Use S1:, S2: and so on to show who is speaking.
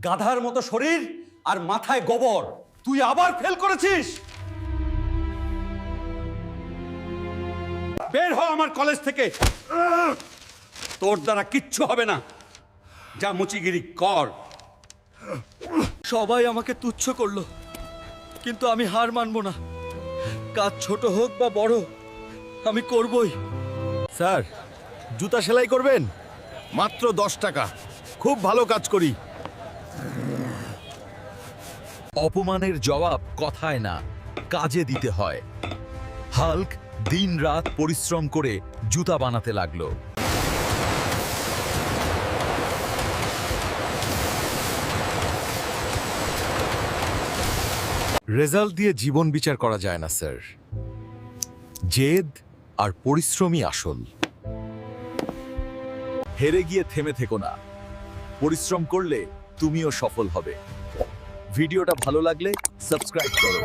S1: গাধার মতো শরীর আর মাথায় গোবর, তুই আবার ফেল করেছিস। বের হ আমার কলেজ থেকে, তোর দ্বারা কিচ্ছু হবে না। যা মুচিগিরি কর।
S2: সবাই আমাকে তুচ্ছ করলো, কিন্তু আমি হার মানবো না। কাজ ছোট হোক বা বড়, আমি করবই।
S3: স্যার, জুতা সেলাই করবেন? মাত্র 10 টাকা, খুব ভালো কাজ করি।
S4: অপমানের জবাব কথায় না, কাজে দিতে হয়। হাল্ক দিন-রাত পরিশ্রম করে জুতা বানাতে লাগলো। রেজাল্ট দিয়ে জীবন বিচার করা যায় না স্যার, জেদ আর পরিশ্রমই আসল। হেরে গিয়ে থেমে থেকো না, পরিশ্রম করলে তুমিও সফল হবে। ভিডিওটা ভালো লাগলে সাবস্ক্রাইব করো।